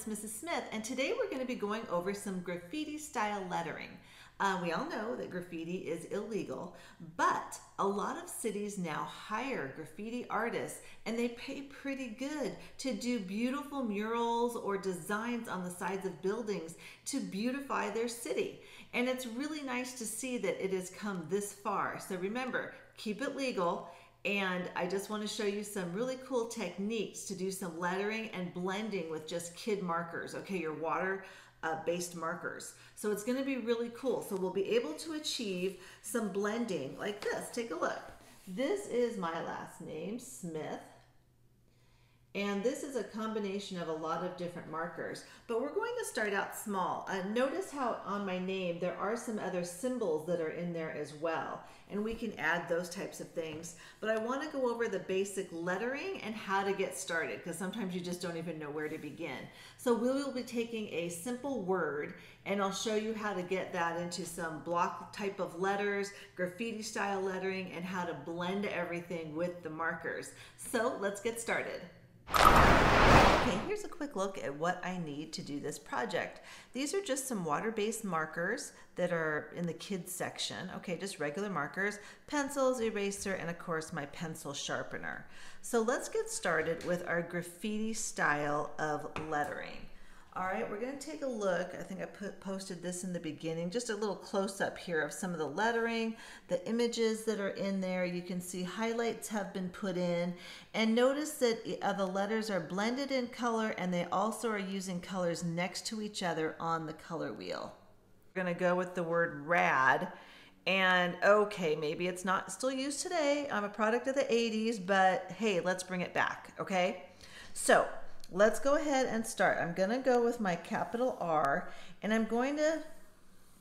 Mrs. Smith, and today we're going to be going over some graffiti style lettering. We all know that graffiti is illegal, but a lot of cities now hire graffiti artists and they pay pretty good to do beautiful murals or designs on the sides of buildings to beautify their city. And it's really nice to see that it has come this far. So remember, keep it legal. And I just want to show you some really cool techniques to do some lettering and blending with just kid markers, okay, your water-based markers. So it's going to be really cool. So we'll be able to achieve some blending like this. Take a look. This is my last name, Smith. And this is a combination of a lot of different markers, but we're going to start out small. Notice how on my name there are some other symbols that are in there as well, and we can add those types of things. But I want to go over the basic lettering and how to get started, because sometimes you just don't even know where to begin. So we will be taking a simple word, and I'll show you how to get that into some block type of letters, graffiti style lettering, and how to blend everything with the markers. So let's get started. Okay, here's a quick look at what I need to do this project. These are just some water-based markers that are in the kids section. Okay, just regular markers, pencils, eraser, and of course my pencil sharpener. So let's get started with our graffiti style of lettering. All right, we're going to take a look. I think I posted this in the beginning, just a little close-up here of some of the lettering, the images that are in there. You can see highlights have been put in, and notice that the letters are blended in color, and they also are using colors next to each other on the color wheel. We're going to go with the word rad. And okay, maybe it's not still used today. I'm a product of the 80s, but hey, let's bring it back, okay? So let's go ahead and start. I'm going to go with my capital R, and I'm going to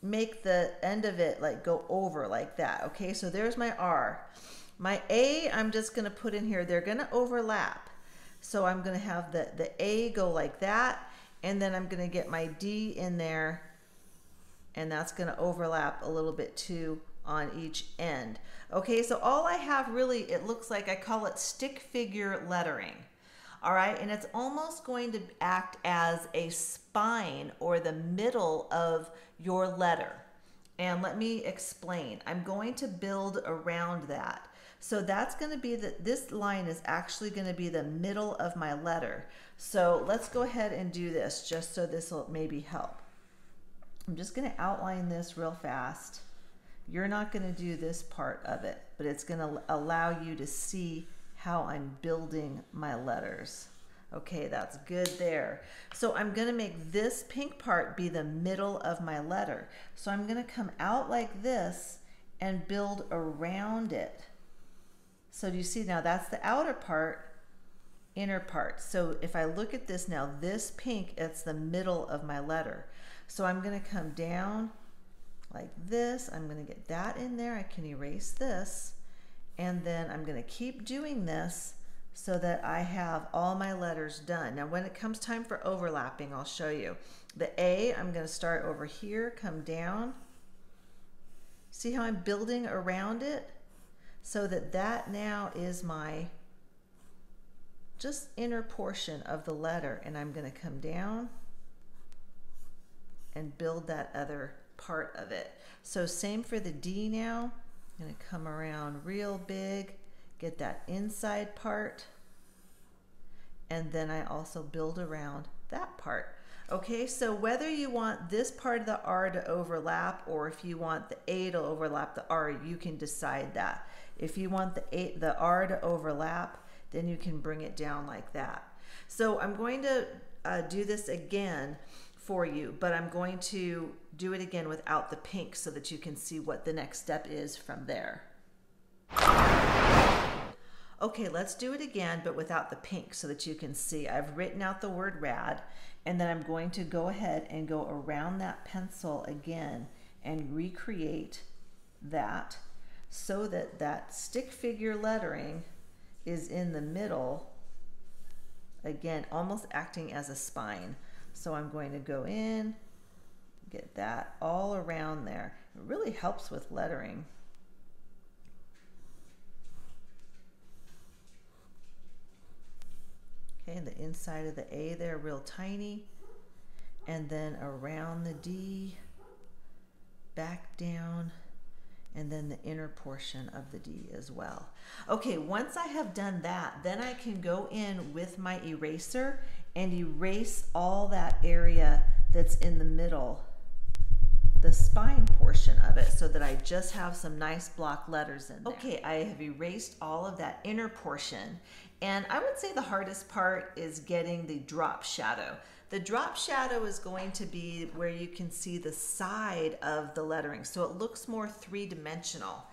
make the end of it like go over like that. Okay, so there's my R. My A, I'm just going to put in here. They're going to overlap. So I'm going to have the A go like that, and then I'm going to get my D in there, and that's going to overlap a little bit too on each end. Okay, so all I have really, it looks like, I call it stick figure lettering. All right, and it's almost going to act as a spine or the middle of your letter. And let me explain. I'm going to build around that. So that's going to be this line is actually going to be the middle of my letter. So let's go ahead and do this just so this will maybe help. I'm just going to outline this real fast. You're not going to do this part of it, but it's going to allow you to see how I'm building my letters. Okay, that's good there. So I'm going to make this pink part be the middle of my letter. So I'm going to come out like this and build around it. So do you see now that's the outer part, inner part. So if I look at this now, this pink, it's the middle of my letter. So I'm going to come down like this. I'm going to get that in there. I can erase this. And then I'm going to keep doing this so that I have all my letters done. Now when it comes time for overlapping, I'll show you. The A, I'm going to start over here, come down. See how I'm building around it? So that now is my just inner portion of the letter, and I'm going to come down and build that other part of it. So same for the D now. I'm going to come around real big, get that inside part, and then I also build around that part. Okay, so whether you want this part of the R to overlap or if you want the A to overlap the R, you can decide that. If you want the R to overlap, then you can bring it down like that. So I'm going to do this again for you, but I'm going to do it again without the pink so that you can see what the next step is from there. Okay, let's do it again, but without the pink so that you can see. I've written out the word rad, and then I'm going to go ahead and go around that pencil again and recreate that so that that stick figure lettering is in the middle, again, almost acting as a spine. So I'm going to go in, get that all around there. It really helps with lettering. Okay, and the inside of the A there, real tiny. and then around the D, back down, and then the inner portion of the D as well. Okay, once I have done that, then I can go in with my eraser and erase all that area that's in the middle, the spine portion of it, so that I just have some nice block letters in there. Okay, I have erased all of that inner portion, and I would say the hardest part is getting the drop shadow. The drop shadow is going to be where you can see the side of the lettering, so it looks more three-dimensional.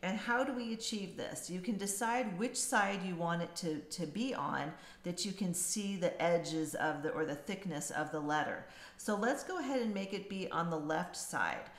And how do we achieve this? You can decide which side you want it to be on, that you can see the edges of the, or the thickness of the letter. So let's go ahead and make it be on the left side.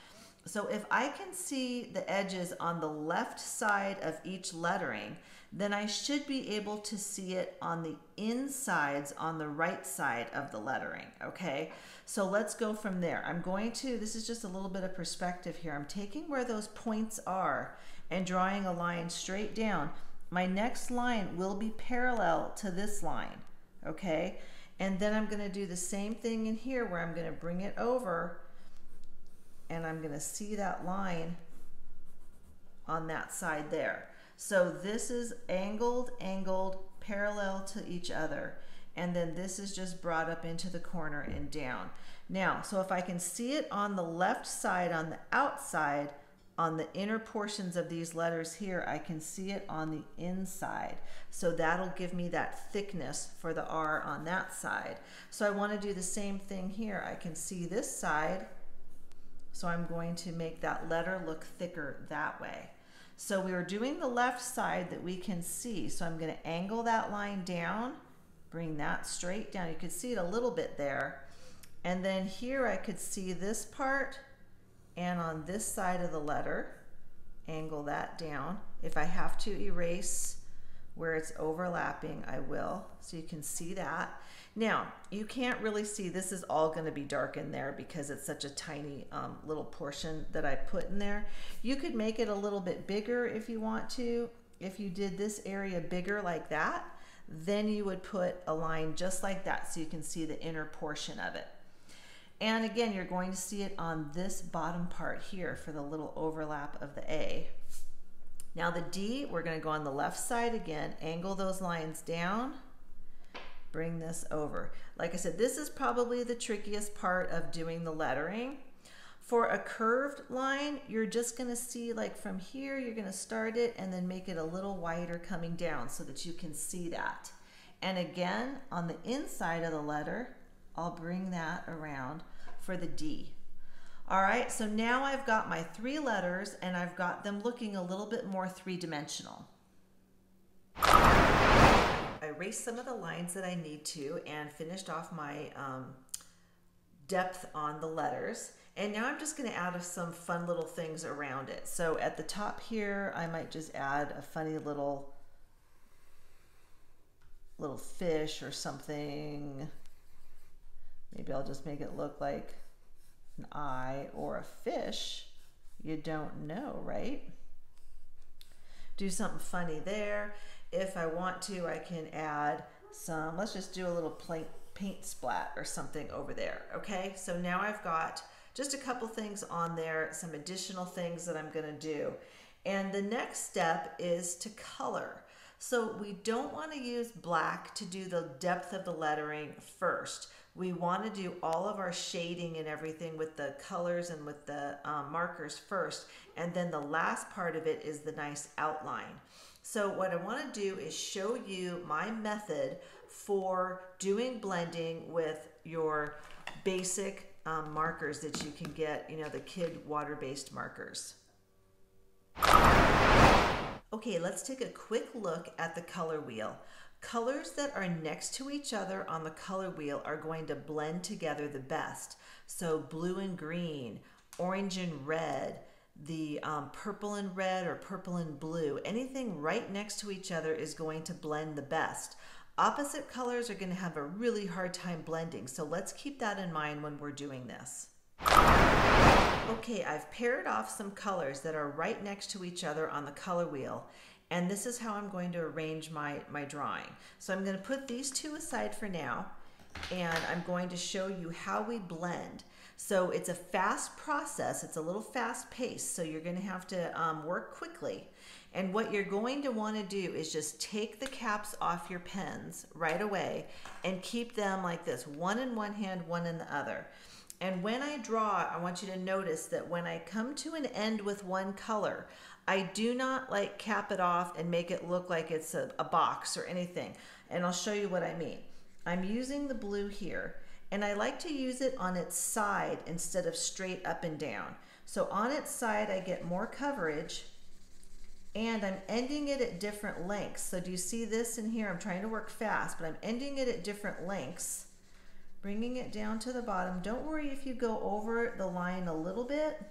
So if I can see the edges on the left side of each lettering, then I should be able to see it on the insides on the right side of the lettering, okay? So let's go from there. I'm going to, this is just a little bit of perspective here. I'm taking where those points are and drawing a line straight down. My next line will be parallel to this line, okay? And then I'm gonna do the same thing in here where I'm gonna bring it over and I'm gonna see that line on that side there. So this is angled, parallel to each other. And then this is just brought up into the corner and down. Now, so if I can see it on the left side, on the outside, on the inner portions of these letters here, I can see it on the inside. So that'll give me that thickness for the R on that side. So I want to do the same thing here. I can see this side, so I'm going to make that letter look thicker that way. So we are doing the left side that we can see. So I'm going to angle that line down, bring that straight down. You can see it a little bit there. And then here I could see this part, and on this side of the letter, angle that down. If I have to erase where it's overlapping, I will, so you can see that. Now, you can't really see, this is all going to be dark in there because it's such a tiny little portion that I put in there. You could make it a little bit bigger if you want to. If you did this area bigger like that, then you would put a line just like that so you can see the inner portion of it. And again, you're going to see it on this bottom part here for the little overlap of the A. Now the D, we're going to go on the left side again, angle those lines down, bring this over. Like I said, this is probably the trickiest part of doing the lettering. For a curved line, you're just going to see, like from here, you're going to start it and then make it a little wider coming down so that you can see that. And again, on the inside of the letter, I'll bring that around for the D. All right, so now I've got my three letters and I've got them looking a little bit more three-dimensional. I erased some of the lines that I need to and finished off my depth on the letters. And now I'm just going to add some fun little things around it. So at the top here, I might just add a funny little fish or something. Maybe I'll just make it look like an eye or a fish. You don't know, right? Do something funny there. If I want to, I can add some, let's just do a little paint splat or something over there, okay? So now I've got just a couple things on there, some additional things that I'm gonna do. And the next step is to color. So we don't wanna use black to do the depth of the lettering first. We want to do all of our shading and everything with the colors and with the markers first, and then the last part of it is the nice outline. So what I want to do is show you my method for doing blending with your basic markers that you can get, you know, the kid water-based markers. Okay, let's take a quick look at the color wheel. Colors that are next to each other on the color wheel are going to blend together the best. So blue and green, orange and red, the purple and red or purple and blue, anything right next to each other is going to blend the best. Opposite colors are going to have a really hard time blending, so let's keep that in mind when we're doing this. Okay, I've paired off some colors that are right next to each other on the color wheel. And this is how I'm going to arrange my drawing. So I'm going to put these two aside for now. and I'm going to show you how we blend. So it's a fast process. It's a little fast paced, so you're going to have to work quickly. And what you're going to want to do is just take the caps off your pens right away and keep them like this, one in one hand, one in the other. And when I draw, I want you to notice that when I come to an end with one color, I do not like cap it off and make it look like it's a box or anything. And I'll show you what I mean. I'm using the blue here, and I like to use it on its side instead of straight up and down. So on its side, I get more coverage, and I'm ending it at different lengths. So do you see this in here? I'm trying to work fast, but I'm ending it at different lengths, bringing it down to the bottom. Don't worry if you go over the line a little bit,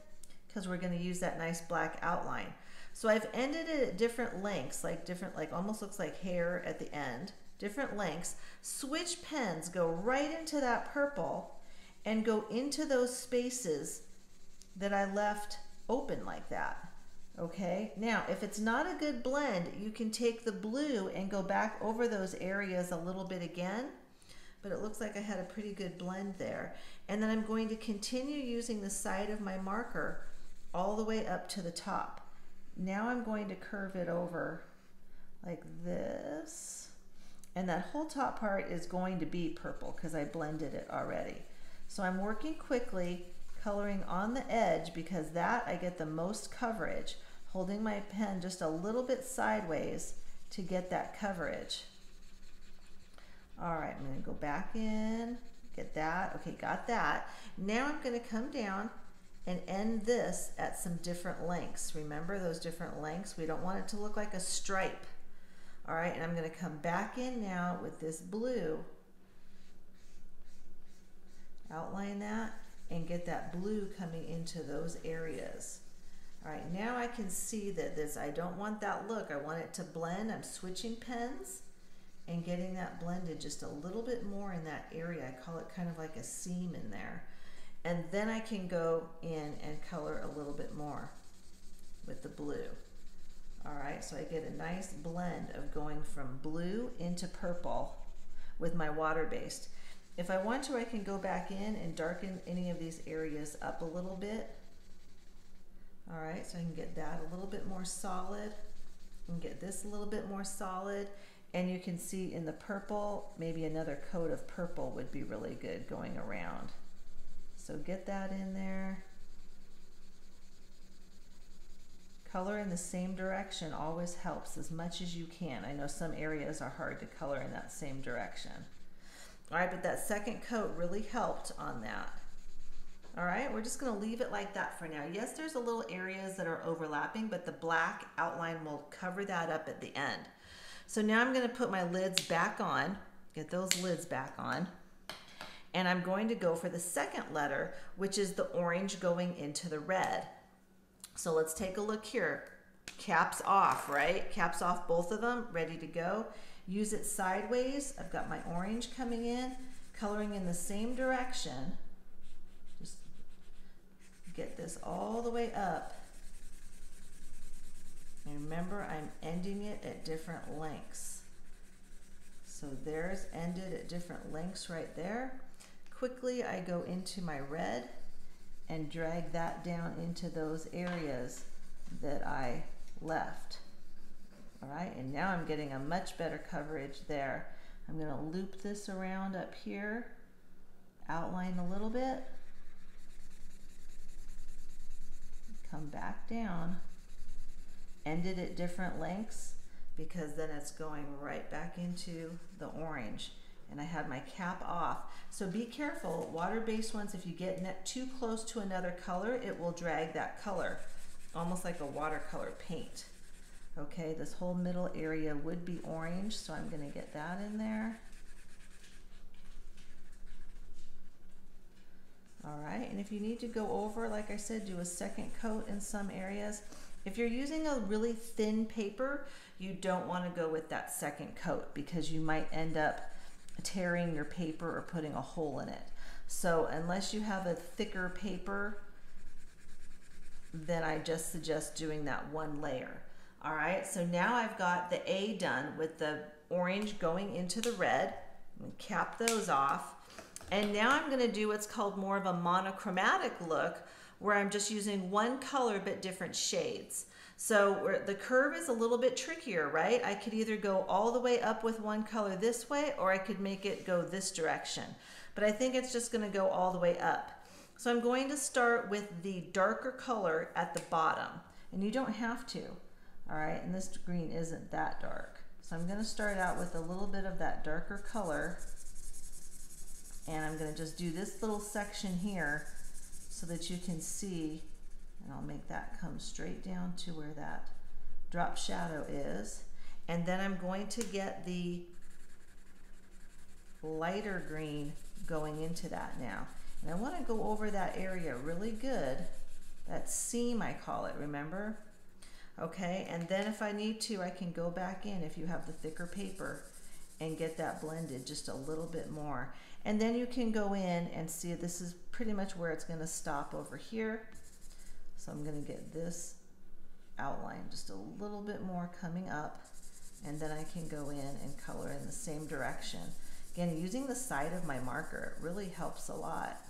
because we're going to use that nice black outline. So I've ended it at different lengths, like almost looks like hair at the end, different lengths. Switch pens, go right into that purple and go into those spaces that I left open like that. Okay, now if it's not a good blend, you can take the blue and go back over those areas a little bit again, but it looks like I had a pretty good blend there. And then I'm going to continue using the side of my marker all the way up to the top. Now I'm going to curve it over like this, and that whole top part is going to be purple because I blended it already. So I'm working quickly, coloring on the edge, because that I get the most coverage, holding my pen just a little bit sideways to get that coverage. All right, I'm going to go back in, get that. Okay, got that. Now I'm going to come down and end this at some different lengths. Remember those different lengths? We don't want it to look like a stripe. All right, and I'm going to come back in now with this blue, outline that, and get that blue coming into those areas. All right, now I can see that I don't want that look. I want it to blend. I'm switching pens and getting that blended just a little bit more in that area. I call it kind of like a seam in there. And then I can go in and color a little bit more with the blue. All right, so I get a nice blend of going from blue into purple with my water-based. If I want to, I can go back in and darken any of these areas up a little bit. All right, so I can get that a little bit more solid and get this a little bit more solid. And you can see in the purple, maybe another coat of purple would be really good going around. So get that in there. Color in the same direction always helps as much as you can. I know some areas are hard to color in that same direction. All right, but that second coat really helped on that. All right, we're just gonna leave it like that for now. Yes, there's a little areas that are overlapping, but the black outline will cover that up at the end. So now I'm gonna put my lids back on, get those lids back on, and I'm going to go for the second letter, which is the orange going into the red. So let's take a look here. Caps off, right? Caps off, both of them, ready to go. Use it sideways. I've got my orange coming in, coloring in the same direction. Just get this all the way up. And remember, I'm ending it at different lengths. So there's ended at different lengths right there. Quickly, I go into my red and drag that down into those areas that I left. All right, and now I'm getting a much better coverage there. I'm gonna loop this around up here, outline a little bit, come back down, end it at different lengths, because then it's going right back into the orange. And I had my cap off. So be careful, water-based ones, if you get too close to another color, it will drag that color, almost like a watercolor paint. Okay, this whole middle area would be orange, so I'm gonna get that in there. All right, and if you need to go over, like I said, do a second coat in some areas. If you're using a really thin paper, you don't wanna go with that second coat because you might end up tearing your paper or putting a hole in it. So unless you have a thicker paper, then I just suggest doing that one layer. All right, so now I've got the A done with the orange going into the red. And cap those off. And now I'm going to do what's called more of a monochromatic look, where I'm just using one color but different shades. So where the curve is a little bit trickier, right? I could either go all the way up with one color this way, or I could make it go this direction. But I think it's just going to go all the way up. So I'm going to start with the darker color at the bottom. And you don't have to, all right? And this green isn't that dark. So I'm going to start out with a little bit of that darker color. And I'm going to just do this little section here so that you can see, and I'll make that come straight down to where that drop shadow is. And then I'm going to get the lighter green going into that now. And I want to go over that area really good. That seam, I call it, remember? Okay, and then if I need to, I can go back in, if you have the thicker paper, and get that blended just a little bit more. And then you can go in and see this is pretty much where it's going to stop over here. So I'm going to get this outline just a little bit more coming up, and then I can go in and color in the same direction. Again, using the side of my marker, it really helps a lot.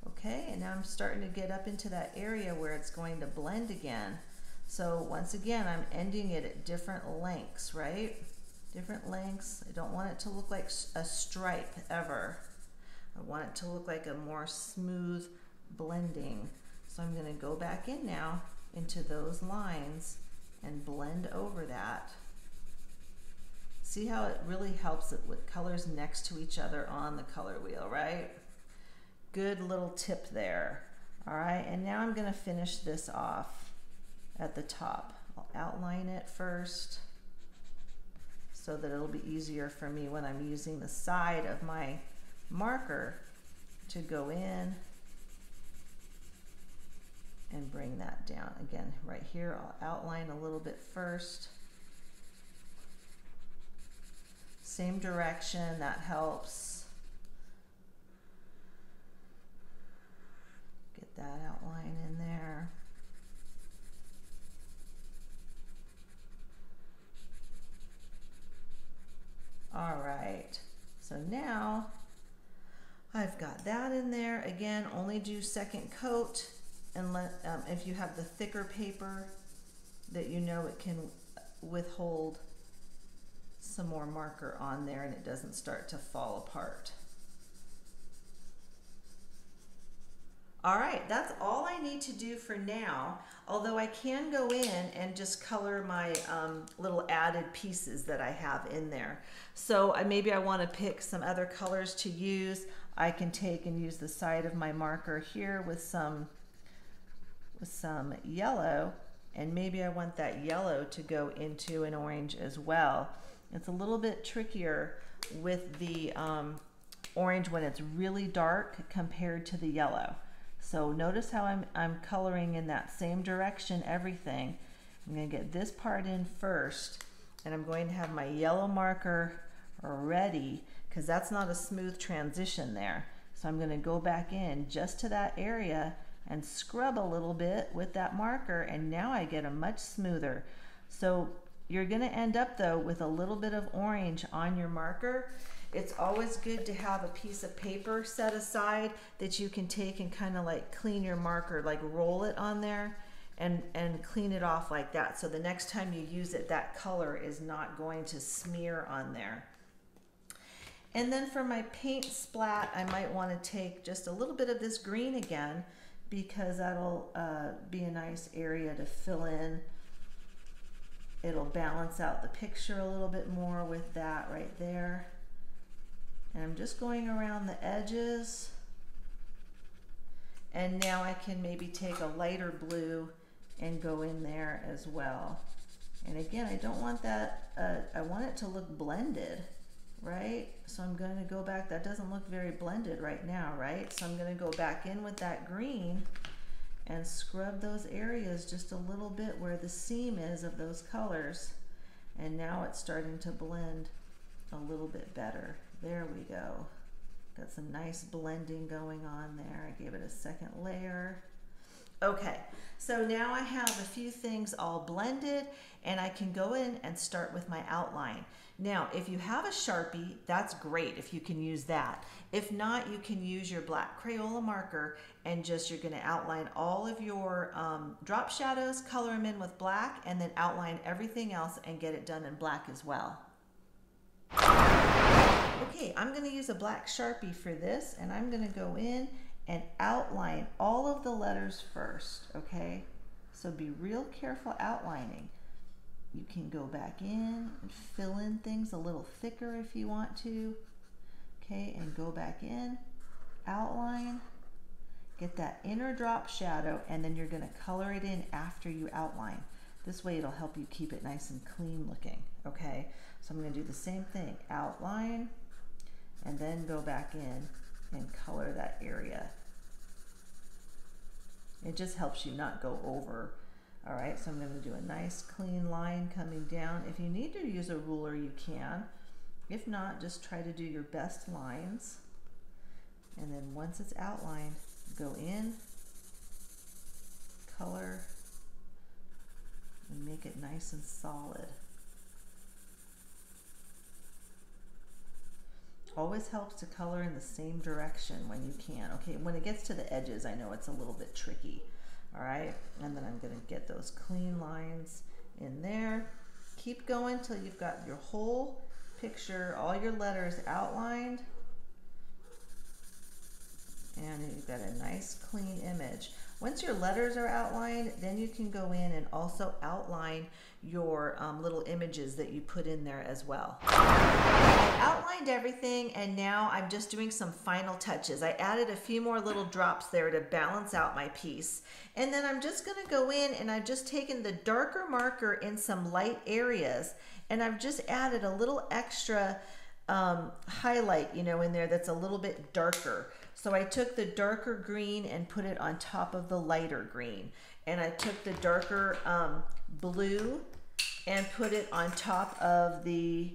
Okay, and now I'm starting to get up into that area where it's going to blend again. So once again, I'm ending it at different lengths, right? Different lengths. I don't want it to look like a stripe ever. I want it to look like a more smooth blending. So I'm going to go back in now into those lines and blend over that. See how it really helps it with colors next to each other on the color wheel, right? Good little tip there. All right, and now I'm going to finish this off at the top. I'll outline it first so that it'll be easier for me when I'm using the side of my marker to go in and bring that down. Again, right here, I'll outline a little bit first. Same direction, that helps. Get that outline in there. All right, so now I've got that in there. Again, only do second coat, and if you have the thicker paper that you know it can withhold some more marker on there and it doesn't start to fall apart. All right, that's all I need to do for now, although I can go in and just color my little added pieces that I have in there. So maybe I want to pick some other colors to use. I can take and use the side of my marker here with some yellow, and maybe I want that yellow to go into an orange as well. It's a little bit trickier with the orange when it's really dark compared to the yellow. So notice how I'm coloring in that same direction, everything. I'm going to get this part in first, and I'm going to have my yellow marker ready, because that's not a smooth transition there. So I'm going to go back in just to that area and scrub a little bit with that marker, and now I get a much smoother. So you're going to end up though with a little bit of orange on your marker. It's always good to have a piece of paper set aside that you can take and kind of like clean your marker, like roll it on there and clean it off like that. So the next time you use it, that color is not going to smear on there. And then for my paint splat, I might want to take just a little bit of this green again, because that'll be a nice area to fill in. It'll balance out the picture a little bit more with that right there. And I'm just going around the edges. And now I can maybe take a lighter blue and go in there as well. And again, I don't want that, I want it to look blended, right? So I'm going to go back. That doesn't look very blended right now, right? So I'm going to go back in with that green and scrub those areas just a little bit where the seam is of those colors. And now it's starting to blend a little bit better. There we go. Got some nice blending going on there. I gave it a second layer. Okay, so now I have a few things all blended and I can go in and start with my outline. Now, if you have a Sharpie, that's great if you can use that. If not, you can use your black Crayola marker and just you're gonna outline all of your drop shadows, color them in with black, and then outline everything else and get it done in black as well. Okay, I'm gonna use a black Sharpie for this and I'm gonna go in and outline all of the letters first, okay? So be real careful outlining. You can go back in and fill in things a little thicker if you want to, okay? And go back in, outline, get that inner drop shadow, and then you're gonna color it in after you outline. This way it'll help you keep it nice and clean looking, okay? So I'm gonna do the same thing, outline, and then go back in and color that area. It just helps you not go over. All right, so I'm going to do a nice clean line coming down. If you need to use a ruler, you can. If not, just try to do your best lines. And then once it's outlined, go in, color, and make it nice and solid. Always helps to color in the same direction when you can. Okay, when it gets to the edges, I know it's a little bit tricky. All right, and then I'm gonna get those clean lines in there. Keep going till you've got your whole picture, all your letters outlined, and you've got a nice clean image. Once your letters are outlined, then you can go in and also outline your little images that you put in there as well. I outlined everything and now I'm just doing some final touches. I added a few more little drops there to balance out my piece. And then I'm just gonna go in and I've just taken the darker marker in some light areas and I've just added a little extra highlight, you know, in there that's a little bit darker. So I took the darker green and put it on top of the lighter green. And I took the darker blue and put it on top of the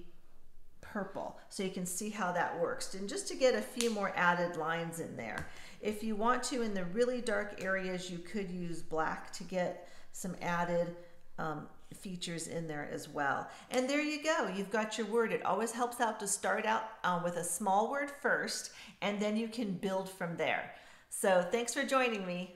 purple. So you can see how that works. And just to get a few more added lines in there. If you want to, in the really dark areas, you could use black to get some added features in there as well. And there you go, you've got your word. It always helps out to start out with a small word first, and then you can build from there. So thanks for joining me.